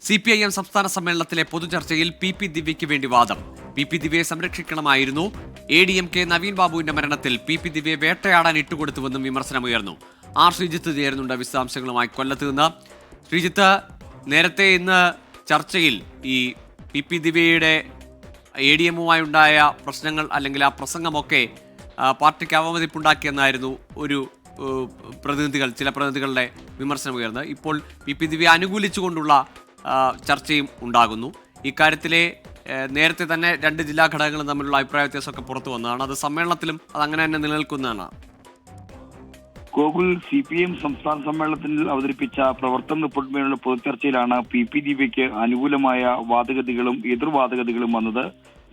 CPIM സംസ്ഥാന സമ്മേളനത്തിലെ പൊതുചർച്ചയിൽ P ദിവ്യയ്ക്ക് വേണ്ടി വാദം. പി ദിവ്യയെ സംരക്ഷിക്കണമായിരുന്നു. ADMK നവീൻ ബാബുവിന്റെ മരണത്തിൽ പി ദിവ്യയെ വേട്ടയാടാൻ ഇട്ടുകൊടുത്തുവെന്നും വിമർശനമുയർന്നു. ശ്രീജിത്ത് ചേരുന്നുണ്ട് വിശദാംശങ്ങളുമായി കൊല്ലത്ത് നിന്ന്. ശ്രീജിത്ത്, നേരത്തെ ഇന്ന് ചർച്ചയിൽ ഈ പി ദിവ്യയുടെ ADMുമായി ഉണ്ടായ പ്രശ്നങ്ങൾ അല്ലെങ്കിൽ ആ പ്രസംഗമൊക്കെ പാർട്ടിക്ക് അവമതിപ്പുണ്ടാക്കിയെന്നായിരുന്നു ചില പ്രതിനിധികളുടെ വിമർശനമുയർന്നത്. ഇപ്പോൾ പി ദിവ്യയെ അനുകൂലിച്ചുകൊണ്ടുള്ള ചർച്ചയും ഉണ്ടാകുന്നു. ഇക്കാര്യത്തിലെ നേരത്തെ തന്നെ രണ്ട് ജില്ലാ ഘടകങ്ങളും തമ്മിലുള്ള അഭിപ്രായ വ്യത്യാസമൊക്കെ പുറത്തു വന്നതാണ്. അത് സമ്മേളനത്തിലും അത് അങ്ങനെ തന്നെ നിലനിൽക്കുന്നതാണ്. ഗോകുൽ, CPIM സംസ്ഥാന സമ്മേളനത്തിൽ അവതരിപ്പിച്ച പ്രവർത്തന റിപ്പോർട്ടിന്മേലുള്ള പൊതുചർച്ചയിലാണ് പി ദിവ്യയ്ക്ക് അനുകൂലമായ വാദഗതികളും എതിർവാദഗതികളും വന്നത്.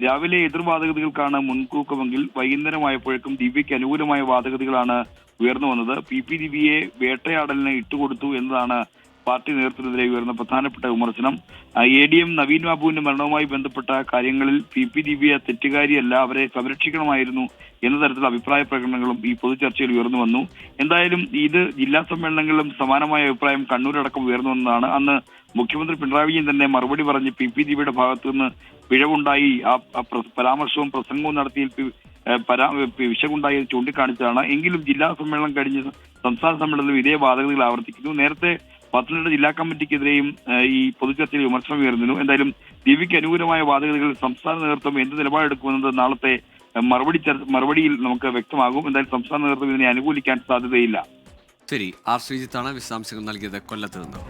രാവിലെ എതിർവാദഗതികൾക്കാണ് മുൻതൂക്കമെങ്കിൽ വൈകുന്നേരമായപ്പോഴേക്കും ദിവ്യയ്ക്ക് അനുകൂലമായ വാദഗതികളാണ് ഉയർന്നു വന്നത്. പി ദിവ്യയെ വേട്ടയാടലിന് ഇട്ടുകൊടുത്തു എന്നതാണ് പാർട്ടി നേതൃത്വത്തിനെതിരെ ഉയർന്ന പ്രധാനപ്പെട്ട വിമർശനം. ADM നവീൻ ബാബുവിന്റെ മരണവുമായി ബന്ധപ്പെട്ട കാര്യങ്ങളിൽ പി ദിവ്യ തെറ്റുകാരിയല്ല, അവരെ സംരക്ഷിക്കണമായിരുന്നു എന്ന തരത്തിലുള്ള അഭിപ്രായ പ്രകടനങ്ങളും ഈ പൊതുചർച്ചയിൽ ഉയർന്നു വന്നു. എന്തായാലും ഇത് ജില്ലാ സമ്മേളനങ്ങളിലും സമാനമായ അഭിപ്രായം കണ്ണൂരടക്കം ഉയർന്നു വന്നതാണ്. അന്ന് മുഖ്യമന്ത്രി പിണറായി വിജയൻ തന്നെ മറുപടി പറഞ്ഞ് പി ദിവ്യയുടെ ഭാഗത്തു നിന്ന് പിഴവുണ്ടായി, ആ പരാമർശവും പ്രസംഗവും നടത്തിയ വിഷമുണ്ടായി ചൂണ്ടിക്കാണിച്ചതാണ്. എങ്കിലും ജില്ലാ സമ്മേളനം കഴിഞ്ഞ് സംസ്ഥാന സമ്മേളനത്തിൽ ഇതേ വാദഗതികൾ ആവർത്തിക്കുന്നു. നേരത്തെ പത്തനംതിട്ട ജില്ലാ കമ്മിറ്റിക്കെതിരെയും ഈ പൊതുചർച്ചയിൽ വിമർശനം ഉയർന്നിരുന്നു. എന്തായാലും ദിവ്യയ്ക്ക് അനുകൂലമായ വാദഗതികൾ സംസ്ഥാന നേതൃത്വം എന്ത് നിലപാടെടുക്കുമെന്നത് നാളത്തെ മറുപടിയിൽ നമുക്ക് വ്യക്തമാകും. എന്തായാലും സംസ്ഥാന നേതൃത്വം ഇതിനെ അനുകൂലിക്കാൻ സാധ്യതയില്ല. ശരി, ശ്രീജിത്താണ് വിശദാംശങ്ങൾ നൽകിയത് കൊല്ലത്ത് നിന്ന്.